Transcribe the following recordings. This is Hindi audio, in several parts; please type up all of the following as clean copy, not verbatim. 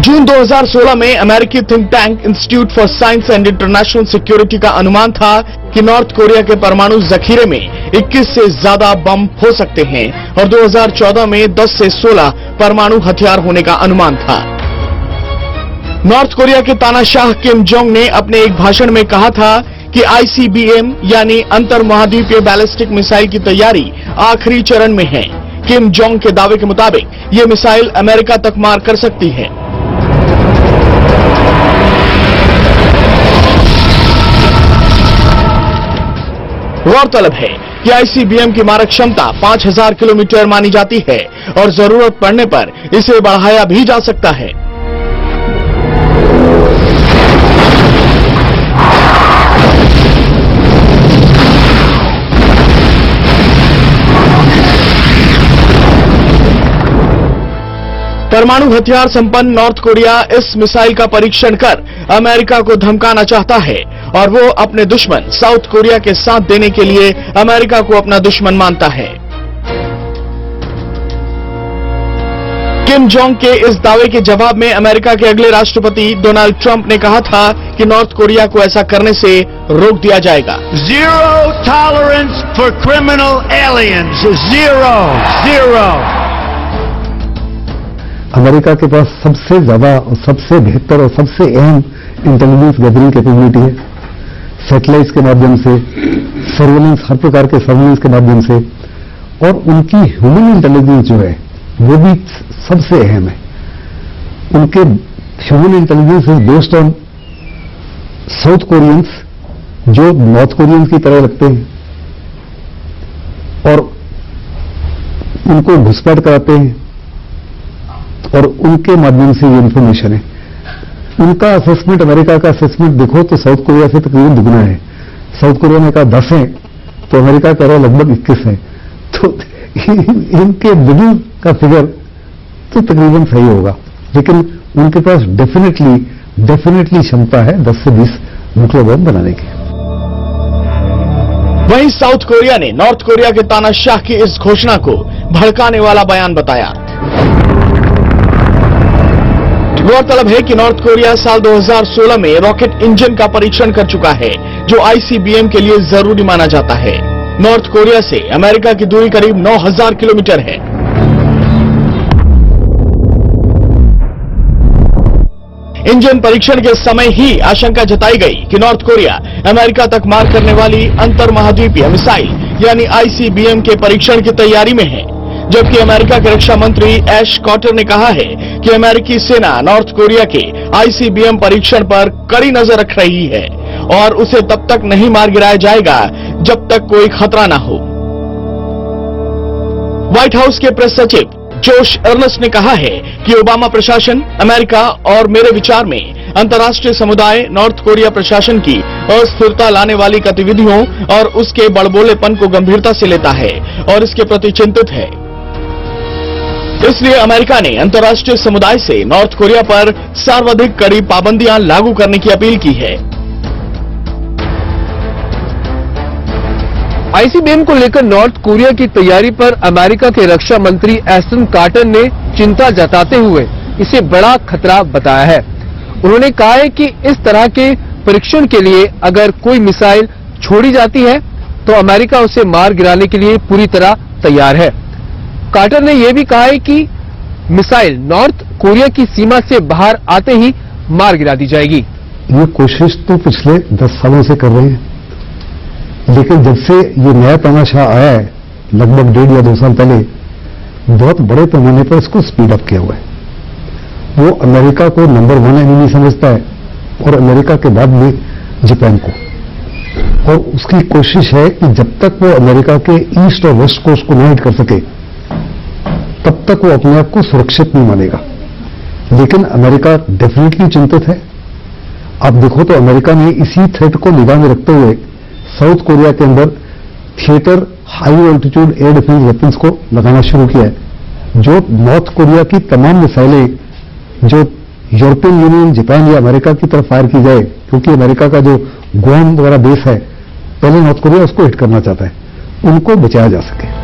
जून 2016 में अमेरिकी think tank institute for science and international security का अनुमान था कि नॉर्थ कोरिया के परमाणु जखीरे में 21 से ज्यादा बम हो सकते हैं और 2014 में 10 से 16 परमाणु हथियार होने का अनुमान था। नॉर्थ कोरिया के तानाशाह किम जोंग ने अपने एक भाषण में कहा था कि ICBM यानी अंतर महाद्वीपीय बैलिस्टिक मिसाइल की तैयारी आखिरी चरण में है। किम जोंग के दावे के मुताबिक ये मिसाइल अमेरिका तक मार कर सकती है। गौरतलब है कि ICBM की मारक क्षमता 5000 किलोमीटर मानी जाती है और जरूरत पड़ने पर इसे बढ़ाया भी जा सकता है। परमाणु हथियार संपन्न नॉर्थ कोरिया इस मिसाइल का परीक्षण कर अमेरिका को धमकाना चाहता है और वो अपने दुश्मन साउथ कोरिया के साथ देने के लिए अमेरिका को अपना दुश्मन मानता है। किम जोंग के इस दावे के जवाब में अमेरिका के अगले राष्ट्रपति डोनाल्ड ट्रंप ने कहा था कि नॉर्थ कोरिया को ऐसा करने से रोक दिया जाएगा। Zero tolerance for criminal aliens. Zero. America के पास सबसे ज्यादा और सबसे बेहतर और सबसे अहम इंटेलिजेंस गैदरिंग कैपेबिलिटी है। सैटेलाइट्स के माध्यम से, सर्वेलेंस, हर प्रकार के सर्वेलेंस के माध्यम से, और उनकी ह्यूमन इंटेलिजेंस जो है वो भी सबसे अहम है। उनके human intelligence is based on south Koreans जो नॉर्थ कोरियंस की तरह लगते हैं और उनको घुसपैठ कराते हैं और उनके माध्यम से ये इंफॉर्मेशन है। उनका असेसमेंट, अमेरिका का असेसमेंट देखो तो साउथ कोरिया से तकरीबन दुगना है। साउथ कोरिया ने कहा 10 है तो अमेरिका कह रहा है लगभग 21 है, तो इनके मिडिल का फिगर तो तकरीबन सही होगा, लेकिन उनके पास डेफिनेटली क्षमता है 10 से 20 न्यूक्लियर बम बनाने की। वहीं साउथ कोरिया ने नॉर्थ कोरिया के तानाशाह की इस घोषणा को भड़काने वाला बयान बताया। गौरतलब है कि नॉर्थ कोरिया साल 2016 में रॉकेट इंजन का परीक्षण कर चुका है जो ICBM के लिए जरूरी माना जाता है। नॉर्थ कोरिया से अमेरिका की दूरी करीब 9000 किलोमीटर है। इंजन परीक्षण के समय ही आशंका जताई गई कि नॉर्थ कोरिया अमेरिका तक मार करने वाली अंतर महाद्वीपीय मिसाइल यानी ICBM के परीक्षण की तैयारी में है, जबकि अमेरिका के रक्षा मंत्री एश कार्टर ने कहा है कि अमेरिकी सेना नॉर्थ कोरिया के ICBM परीक्षण पर कड़ी नजर रख रही है और उसे तब तक नहीं मार गिराया जाएगा जब तक कोई खतरा न हो। व्हाइट हाउस के प्रेस सचिव जोश अर्नस्ट ने कहा है कि ओबामा प्रशासन, अमेरिका और मेरे विचार में अंतर्राष्ट्रीय समुदाय नॉर्थ कोरिया प्रशासन की अस्थिरता लाने वाली गतिविधियों और उसके बड़बोलेपन को गंभीरता से लेता है और इसके प्रति चिंतित है। इसलिए अमेरिका ने अंतर्राष्ट्रीय समुदाय से नॉर्थ कोरिया पर सर्वाधिक कड़ी पाबंदियां लागू करने की अपील की है। ICBM को लेकर नॉर्थ कोरिया की तैयारी पर अमेरिका के रक्षा मंत्री एस्टन कार्टर ने चिंता जताते हुए इसे बड़ा खतरा बताया है। उन्होंने कहा है कि इस तरह के परीक्षण के लिए अगर कोई मिसाइल छोड़ी जाती है तो अमेरिका उसे मार गिराने के लिए पूरी तरह तैयार है। कार्टर ने यह भी कहा है कि मिसाइल नॉर्थ कोरिया की सीमा से बाहर आते ही मार गिरा दी जाएगी। ये कोशिश तो पिछले 10 सालों से कर रहे हैं, लेकिन जब से ये नया तानाशाह आया है लगभग 1.5 या 2 साल पहले, बहुत बड़े पैमाने पर इसको स्पीड अप किया हुआ है। वो अमेरिका को नंबर 1 एनिमी समझता है और अमेरिका के बाद में जापान को, और उसकी कोशिश है कि जब तक वो अमेरिका के ईस्ट और वेस्ट कोस्ट को ना हिट कर सके तब तक वो अपने आप को सुरक्षित नहीं मानेगा। लेकिन अमेरिका डेफिनेटली चिंतित है। आप देखो तो अमेरिका ने इसी थ्रेट को निगाह में रखते हुए साउथ कोरिया के अंदर theatre high altitude air defence weapons को लगाना शुरू किया है, जो नॉर्थ कोरिया की तमाम मिसाइलें जो यूरोपियन यूनियन, जापान या अमेरिका की तरफ फायर की जाए, क्योंकि अमेरिका का जो गुआम वगैरह बेस है पहले नॉर्थ कोरिया उसको हिट करना चाहता है, उनको बचाया जा सके।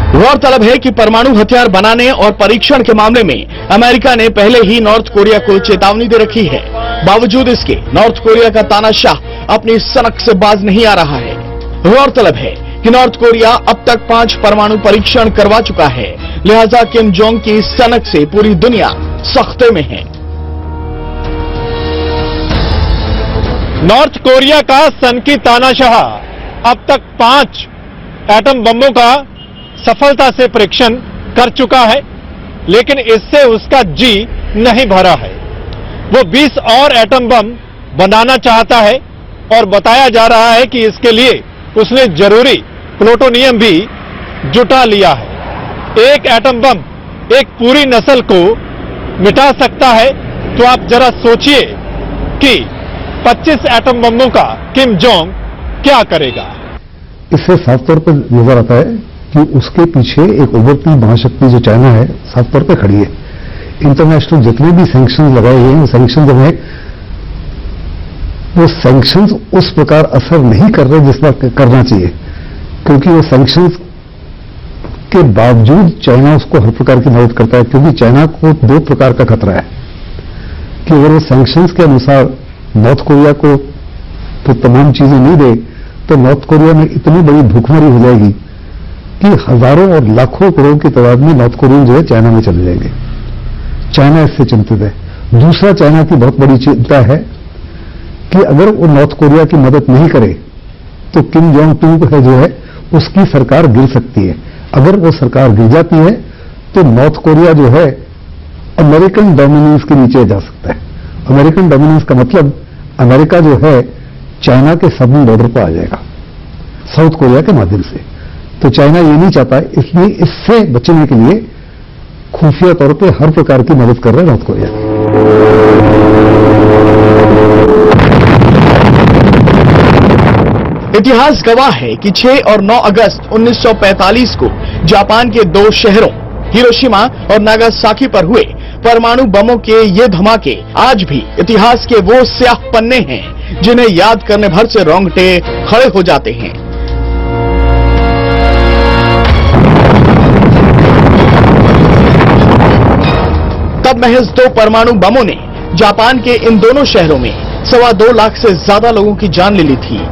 गौरतलब है कि परमाणु हथियार बनाने और परीक्षण के मामले में अमेरिका ने पहले ही नॉर्थ कोरिया को चेतावनी दे रखी है। बावजूद इसके नॉर्थ कोरिया का तानाशाह अपनी सनक से बाज नहीं आ रहा है। गौरतलब है कि नॉर्थ कोरिया अब तक 5 परमाणु परीक्षण करवा चुका है, लिहाजा किम जोंग की सनक से पूरी दुनिया सख्ते में है। नॉर्थ कोरिया का सनकी तानाशाह अब तक 5 एटम बमों का सफलता से परीक्षण कर चुका है, लेकिन इससे उसका जी नहीं भरा है। वो 20 और एटम बम बनाना चाहता है और बताया जा रहा है कि इसके लिए उसने जरूरी प्लूटोनियम भी जुटा लिया है। एक एटम बम एक पूरी नस्ल को मिटा सकता है, तो आप जरा सोचिए कि 25 एटम बमों का किम जोंग क्या करेगा। इससे साफ तौर पर नजर आता है कि उसके पीछे एक उभरती महाशक्ति जो चाइना है साफ तौर पर खड़ी है। इंटरनेशनल जितने भी सैंक्शन लगाए हुए हैं, सैंक्शन जो है वो सैंक्शंस उस प्रकार असर नहीं कर रहे जिस पर करना चाहिए, क्योंकि वो सैंक्शंस के बावजूद चाइना उसको हर प्रकार की मदद करता है। क्योंकि चाइना को 2 प्रकार का खतरा है कि अगर वो सैंक्शंस के अनुसार नॉर्थ कोरिया को तो तमाम चीजें नहीं दे तो नॉर्थ कोरिया में इतनी बड़ी भूखमरी हो जाएगी कि हजारों और लाखों करोड़ की तादाद में नॉर्थ कोरियन जो है चाइना में चले जाएंगे। चाइना इससे चिंतित है। दूसरा, चाइना की बहुत बड़ी चिंता है कि अगर वो नॉर्थ कोरिया की मदद नहीं करे तो किम जोंग उन जो है उसकी सरकार गिर सकती है। अगर वो सरकार गिर जाती है तो नॉर्थ कोरिया जो है अमेरिकन डोमिनेंस के नीचे जा सकता है। अमेरिकन डोमिनेंस का मतलब अमेरिका जो है चाइना के सबन बॉर्डर पर आ जाएगा साउथ कोरिया के माध्यम से। तो चाइना ये नहीं चाहता, इसलिए इससे बचने के लिए खुफिया तौर पे हर प्रकार की मदद कर रहा है नॉर्थ कोरिया। इतिहास गवाह है कि 6 और 9 अगस्त 1945 को जापान के 2 शहरों हिरोशिमा और नागासाकी पर हुए परमाणु बमों के ये धमाके आज भी इतिहास के वो स्याह पन्ने हैं जिन्हें याद करने भर से रोंगटे खड़े हो जाते हैं। तब महज 2 परमाणु बमों ने जापान के इन दोनों शहरों में 2.25 लाख से ज्यादा लोगों की जान ले ली थी।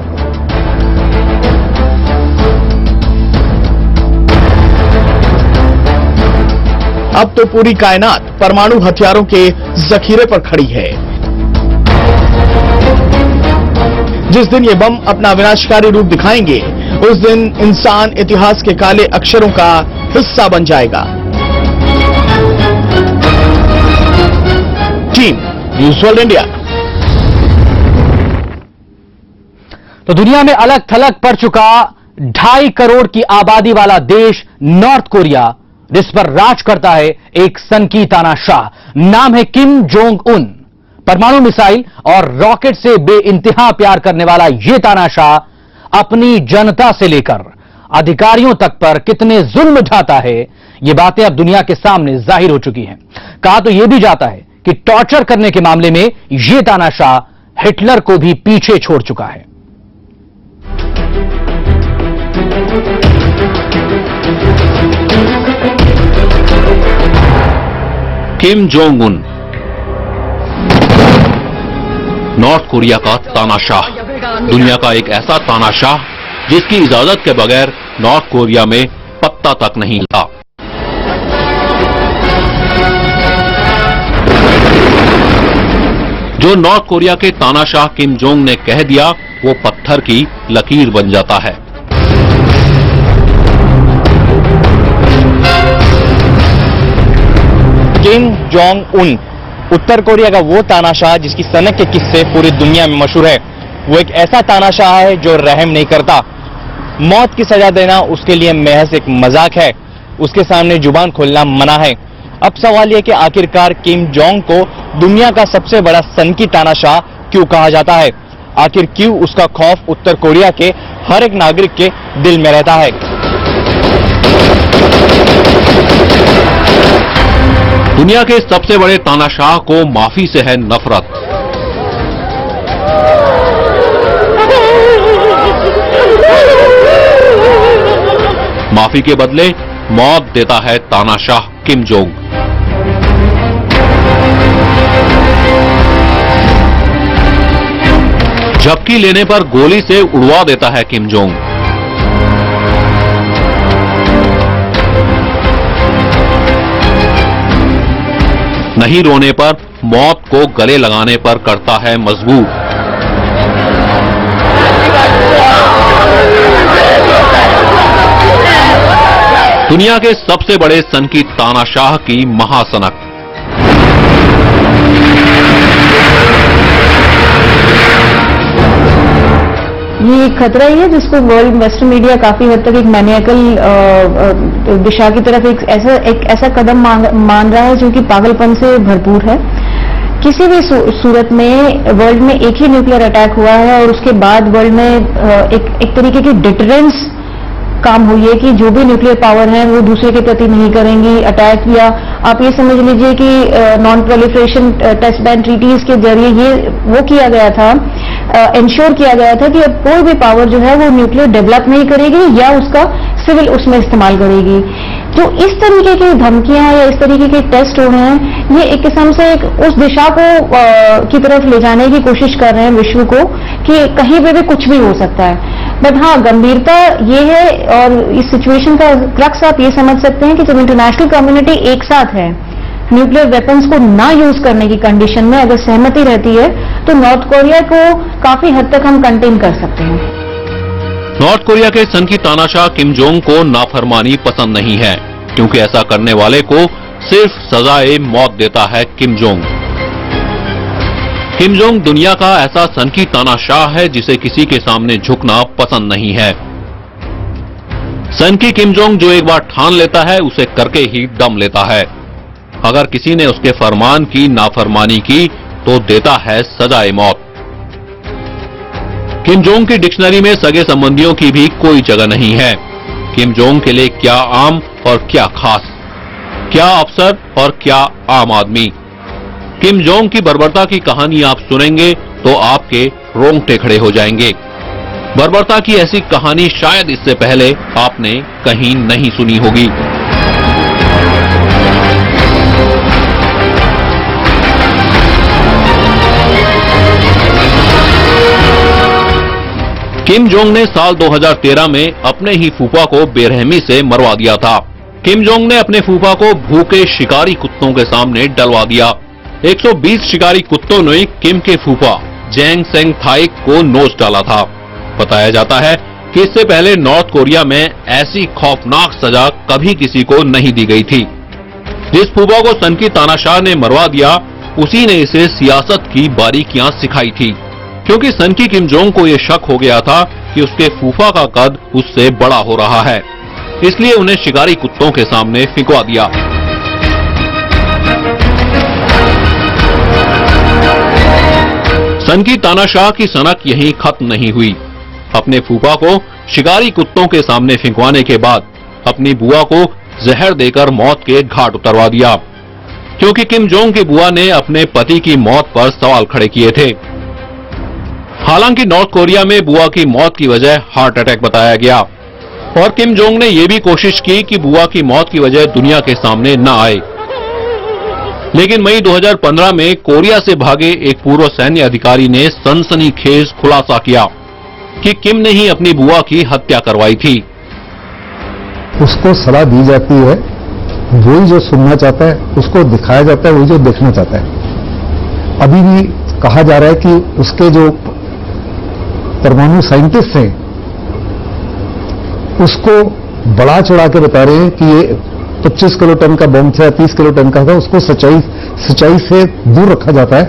अब तो पूरी कायनात परमाणु हथियारों के जखीरे पर खड़ी है। जिस दिन ये बम अपना विनाशकारी रूप दिखाएंगे, उस दिन इंसान इतिहास के काले अक्षरों का हिस्सा बन जाएगा। Team news world India. तो दुनिया में अलग थलग पड़ चुका 2.5 करोड़ की आबादी वाला देश नॉर्थ कोरिया, जिस पर राज करता है एक सनकी तानाशाह, नाम है किम जोंग उन। परमाणु मिसाइल और रॉकेट से बेइंतहा प्यार करने वाला यह तानाशाह अपनी जनता से लेकर अधिकारियों तक पर कितने जुल्म ढाता है, ये बातें अब दुनिया के सामने जाहिर हो चुकी हैं। कहा तो यह भी जाता है कि टॉर्चर करने के मामले में यह तानाशाह हिटलर को भी पीछे छोड़ चुका है। Kim Jong Un, north Korea का तानाशाह, दुनिया का एक ऐसा तानाशाह जिसकी इजाजत के बगैर नॉर्थ कोरिया में पत्ता तक नहीं हिलता। जो नॉर्थ कोरिया के तानाशाह किम जोंग ने कह दिया, वो पत्थर की लकीर बन जाता है। किम जोंग उन उत्तर कोरिया का वो तानाशाह जिसकी सनक के किस्से पूरी दुनिया में मशहूर है। वो एक ऐसा तानाशाह है जो रहम नहीं करता। मौत की सजा देना उसके लिए महज एक मजाक है, उसके सामने जुबान खोलना मना है। अब सवाल यह कि आखिरकार किम जोंग को दुनिया का सबसे बड़ा सनकी तानाशाह क्यों कहा जाता है? आखिर क्यों उसका खौफ उत्तर कोरिया के हर एक नागरिक के दिल में रहता है? दुनिया के सबसे बड़े तानाशाह को माफी से है नफरत। माफी के बदले मौत देता है तानाशाह किम जोंग। झपकी लेने पर गोली से उड़वा देता है किम जोंग। नहीं रोने पर मौत को गले लगाने पर करता है मजबूर। दुनिया के सबसे बड़े सन की तानाशाह की महासनक। ये एक खतरा ही है जिसको वर्ल्ड वेस्टर्न मीडिया काफी हद तक एक मैनिएकल दिशा की तरफ एक ऐसा कदम मान रहा है जो कि पागलपन से भरपूर है। किसी भी सूरत में वर्ल्ड में एक ही न्यूक्लियर अटैक हुआ है और उसके बाद वर्ल्ड में एक तरीके की डिटरेंस काम हुई है कि जो भी न्यूक्लियर पावर है वो दूसरे के प्रति नहीं करेंगी अटैक। या आप ये समझ लीजिए कि non proliferation test ban treaties के जरिए ये वो किया गया था, इंश्योर किया गया था कि अब कोई भी पावर जो है वो न्यूक्लियर डेवलप नहीं करेगी या उसका सिविल उसमें इस्तेमाल करेगी। तो इस तरीके की धमकियां या इस तरीके के टेस्ट हो रहे हैं, ये एक किस्म से उस दिशा को की तरफ ले जाने की कोशिश कर रहे हैं विश्व को कि कहीं पे भी कुछ भी हो सकता है। बट हाँ, गंभीरता ये है और इस सिचुएशन का क्रक्स आप ये समझ सकते हैं कि जब इंटरनेशनल कम्युनिटी एक साथ है, न्यूक्लियर वेपन्स को ना यूज करने की कंडीशन में अगर सहमति रहती है तो नॉर्थ कोरिया को काफी हद तक हम कंटेन कर सकते हैं। नॉर्थ कोरिया के सन की तानाशाह किम जोंग को नाफरमानी पसंद नहीं है, क्योंकि ऐसा करने वाले को सिर्फ सजाए मौत देता है किम जोंग। किम जोंग दुनिया का ऐसा सन की तानाशाह है जिसे किसी के सामने झुकना पसंद नहीं है। सन की किम जोंग जो एक बार ठान लेता है उसे करके ही दम लेता है। अगर किसी ने उसके फरमान की नाफरमानी की तो देता है सजाए मौत। किम जोंग की डिक्शनरी में सगे संबंधियों की भी कोई जगह नहीं है। किम जोंग के लिए क्या आम और क्या खास, क्या अफसर और क्या आम आदमी। किम जोंग की बर्बरता की कहानी आप सुनेंगे तो आपके रोंगटे खड़े हो जाएंगे। बर्बरता की ऐसी कहानी शायद इससे पहले आपने कहीं नहीं सुनी होगी। किम जोंग ने साल 2013 में अपने ही फूफा को बेरहमी से मरवा दिया था। किम जोंग ने अपने फूफा को भूखे शिकारी कुत्तों के सामने डलवा दिया। 120 शिकारी कुत्तों ने किम के फूफा जेंग सेंग थाइक को नोच डाला था। बताया जाता है कि इससे पहले नॉर्थ कोरिया में ऐसी खौफनाक सजा कभी किसी को नहीं दी गई थी। जिस फूफा को सन की तानाशाह ने मरवा दिया, उसी ने इसे सियासत की बारीकियां सिखाई थी, क्योंकि सन की किम जोंग को यह शक हो गया था कि उसके फूफा का कद उससे बड़ा हो रहा है, इसलिए उन्हें शिकारी कुत्तों के सामने फिंकवा दिया। सन की तानाशाह की सनक यहीं खत्म नहीं हुई। अपने फूफा को शिकारी कुत्तों के सामने फिंकवाने के बाद अपनी बुआ को जहर देकर मौत के घाट उतरवा दिया, क्योंकि किम जोंग की बुआ ने अपने पति की मौत पर सवाल खड़े किए थे। हालांकि नॉर्थ कोरिया में बुआ की मौत की वजह हार्ट अटैक बताया गया और किम जोंग ने यह भी कोशिश की कि बुआ की मौत की वजह दुनिया के सामने न आए। लेकिन मई 2015 में कोरिया से भागे एक पूर्व सैन्य अधिकारी ने सनसनीखेज खुलासा किया कि किम ने ही अपनी बुआ की हत्या करवाई थी। उसको सलाह दी जाती है, वही जो सुनना चाहता है उसको दिखाया जाता है, वही जो देखना चाहता है। अभी भी कहा जा रहा है कि उसके जो परमाणु साइंटिस्ट हैं उसको बढ़ा चढ़ा के बता रहे हैं कि ये 25 किलो टन का बम था, 30 किलो टन का था। उसको सच्चाई से दूर रखा जाता है,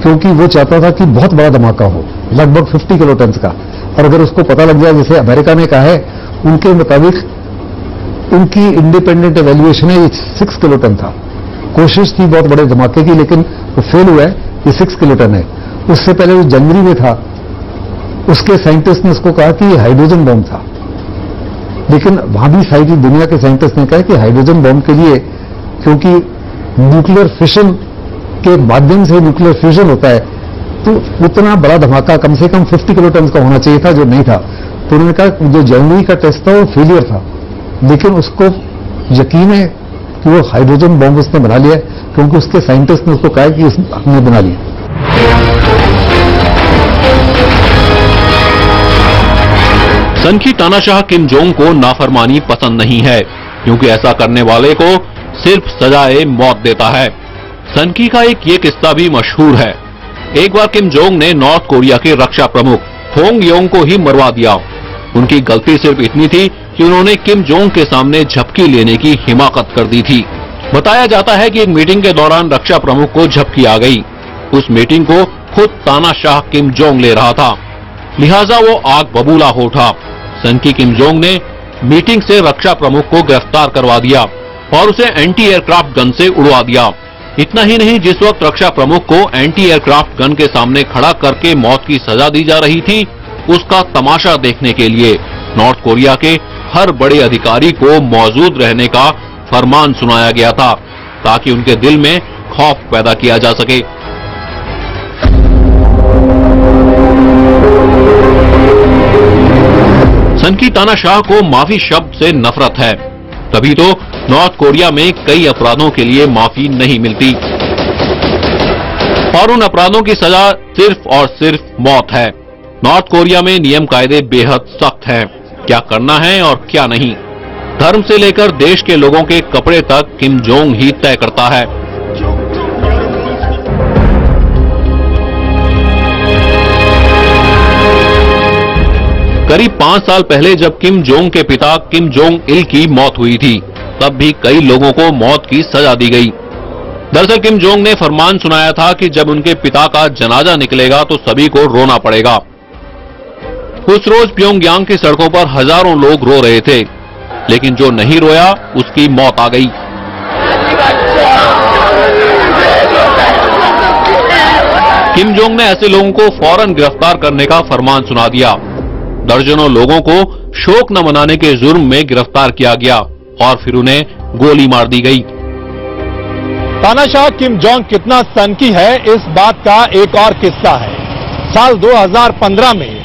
क्योंकि वो चाहता था कि बहुत बड़ा धमाका हो, लगभग 50 किलो टन का। और अगर उसको पता लग जाए, जैसे अमेरिका ने कहा है, उनके मुताबिक उनकी इंडिपेंडेंट एवेल्युएशन है ये 6 किलो टन था। कोशिश थी बहुत बड़े धमाके की, लेकिन वो फेल हुआ है, ये 6 किलो टन है। उससे पहले जो जनवरी में था, उसके साइंटिस्ट ने उसको कहा कि ये हाइड्रोजन बम था, लेकिन वहां भी सारी दुनिया के साइंटिस्ट ने कहा कि हाइड्रोजन बम के लिए, क्योंकि न्यूक्लियर फिशन के माध्यम से न्यूक्लियर फ्यूजन होता है, तो उतना बड़ा धमाका कम से कम 50 किलो टन का होना चाहिए था, जो नहीं था। तो उन्होंने कहा जो जनवरी का टेस्ट था वो फेलियर था, लेकिन उसको यकीन है कि वो हाइड्रोजन बॉम्ब उसने बना लिया है, क्योंकि उसके साइंटिस्ट ने उसको कहा कि हमने बना लिया। सन की तानाशाह किम जोंग को नाफरमानी पसंद नहीं है, क्योंकि ऐसा करने वाले को सिर्फ सजाए मौत देता है। सन की का एक ये किस्सा भी मशहूर है। एक बार किम जोंग ने नॉर्थ कोरिया के रक्षा प्रमुख होंग योंग को ही मरवा दिया। उनकी गलती सिर्फ इतनी थी कि उन्होंने किम जोंग के सामने झपकी लेने की हिमाकत कर दी थी। बताया जाता है कि एक मीटिंग के दौरान रक्षा प्रमुख को झपकी आ गई। उस मीटिंग को खुद तानाशाह किम जोंग ले रहा था, लिहाजा वो आग बबूला हो उठा। सन की किम जोंग ने मीटिंग से रक्षा प्रमुख को गिरफ्तार करवा दिया और उसे एंटी एयरक्राफ्ट गन से उड़वा दिया। इतना ही नहीं, जिस वक्त रक्षा प्रमुख को एंटी एयरक्राफ्ट गन के सामने खड़ा करके मौत की सजा दी जा रही थी, उसका तमाशा देखने के लिए नॉर्थ कोरिया के हर बड़े अधिकारी को मौजूद रहने का फरमान सुनाया गया था, ताकि उनके दिल में खौफ पैदा किया जा सके। सन की तानाशाह को माफी शब्द से नफरत है, तभी तो नॉर्थ कोरिया में कई अपराधों के लिए माफी नहीं मिलती और उन अपराधों की सजा सिर्फ और सिर्फ मौत है। नॉर्थ कोरिया में नियम कायदे बेहद सख्त हैं, क्या करना है और क्या नहीं। धर्म से लेकर देश के लोगों के कपड़े तक किम जोंग ही तय करता है। करीब 5 साल पहले जब किम जोंग के पिता किम जोंग इल की मौत हुई थी, तब भी कई लोगों को मौत की सजा दी गई। दरअसल किम जोंग ने फरमान सुनाया था कि जब उनके पिता का जनाजा निकलेगा तो सभी को रोना पड़ेगा। उस रोज प्योंगयांग की सड़कों पर हजारों लोग रो रहे थे, लेकिन जो नहीं रोया उसकी मौत आ गई। किम जोंग ने ऐसे लोगों को फौरन गिरफ्तार करने का फरमान सुना दिया। दर्जनों लोगों को शोक न मनाने के जुर्म में गिरफ्तार किया गया और फिर उन्हें गोली मार दी गई। तानाशाह किम जोंग कितना सनकी है, इस बात का एक और किस्सा है। साल 2015 में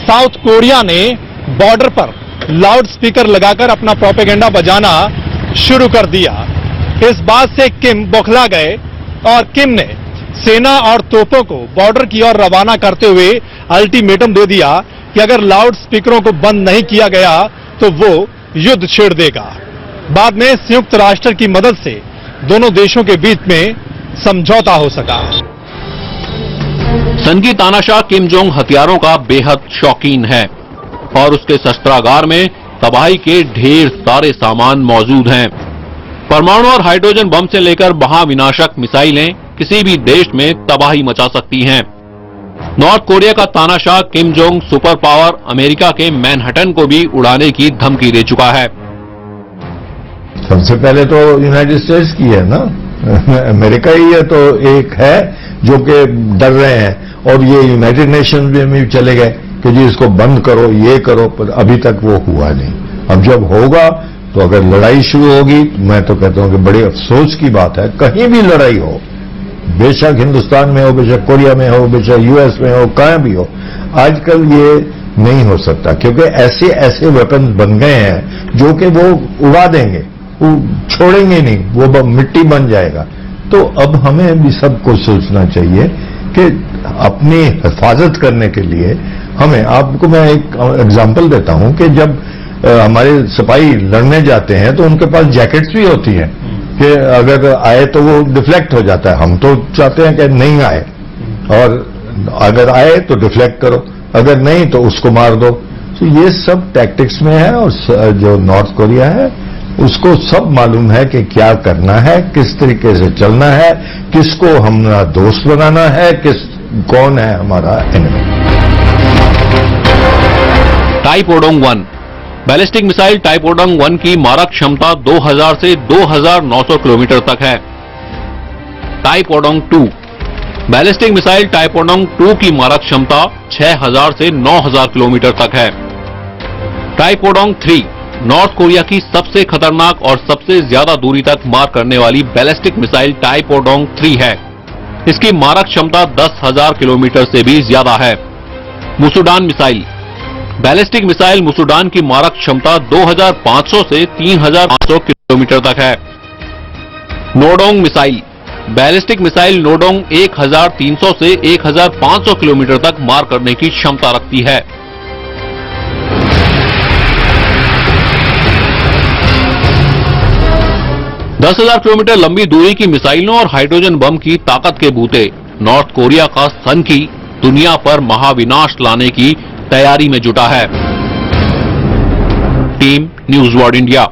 साउथ कोरिया ने बॉर्डर पर लाउड स्पीकर लगाकर अपना प्रोपेगेंडा बजाना शुरू कर दिया। इस बात से किम बौखला गए और किम ने सेना और तोपों को बॉर्डर की ओर रवाना करते हुए अल्टीमेटम दे दिया कि अगर लाउड स्पीकरों को बंद नहीं किया गया तो वो युद्ध छेड़ देगा। बाद में संयुक्त राष्ट्र की मदद से दोनों देशों के बीच में समझौता हो सका। सन की तानाशाह किम जोंग हथियारों का बेहद शौकीन है और उसके शस्त्रागार में तबाही के ढेर सारे सामान मौजूद हैं। परमाणु और हाइड्रोजन बम से लेकर महाविनाशक मिसाइलें किसी भी देश में तबाही मचा सकती हैं। नॉर्थ कोरिया का तानाशाह Kim Jong super power America के मैनहट्टन को भी उड़ाने की धमकी दे चुका है। सबसे पहले तो यूनाइटेड स्टेट्स की है ना, अमेरिका ही है तो एक है जो कि डर रहे हैं और ये यूनाइटेड नेशंस में भी चले गए कि जी इसको बंद करो, ये करो, पर अभी तक वो हुआ नहीं। अब जब होगा तो अगर लड़ाई शुरू होगी, मैं तो कहता हूं कि बड़े अफसोस की बात है, कहीं भी लड़ाई हो, बेशक हिंदुस्तान में हो, बेशक कोरिया में हो, बेशक यूएस में हो, कहीं भी हो, आजकल ये नहीं हो सकता, क्योंकि ऐसे ऐसे वेपन बन गए हैं जो कि वो उड़ा देंगे, वो छोड़ेंगे नहीं, वो मिट्टी बन जाएगा। तो अब हमें भी सबको सोचना चाहिए कि अपनी हिफाजत करने के लिए हमें, आपको मैं एक एग्जांपल देता हूं कि जब हमारे सिपाही लड़ने जाते हैं तो उनके पास जैकेट्स भी होती हैं कि अगर आए तो वो डिफ्लेक्ट हो जाता है। हम तो चाहते हैं कि नहीं आए, और अगर आए तो डिफ्लेक्ट करो, अगर नहीं तो उसको मार दो। तो ये सब टैक्टिक्स में है और जो नॉर्थ कोरिया है उसको सब मालूम है कि क्या करना है, किस तरीके से चलना है, किसको हमारा दोस्त बनाना है, कौन है हमारा एनिमी। टाइपोडोंग 1 बैलिस्टिक मिसाइल टाइपोडोंग 1 की मारक क्षमता 2000 से 2900 किलोमीटर तक है। टाइपोडोंग 2 बैलिस्टिक मिसाइल टाइपोडोंग 2 की मारक क्षमता 6000 से 9000 किलोमीटर तक है। टाइपोडोंग 3 नॉर्थ कोरिया की सबसे खतरनाक और सबसे ज्यादा दूरी तक मार करने वाली बैलिस्टिक मिसाइल टाइपोडोंग 3 है। इसकी मारक क्षमता 10,000 किलोमीटर से भी ज्यादा है। मुसुडान मिसाइल बैलिस्टिक मिसाइल मुसुडान की मारक क्षमता 2500 से 3500 किलोमीटर तक है। नोडोंग मिसाइल, बैलिस्टिक मिसाइल नोडोंग 1300 से 1500 किलोमीटर तक मार करने की क्षमता रखती है। दस 10,000 किलोमीटर लंबी दूरी की मिसाइलों और हाइड्रोजन बम की ताकत के बूते नॉर्थ कोरिया का सनकी दुनिया पर महाविनाश लाने की तैयारी में जुटा है। Team news world India.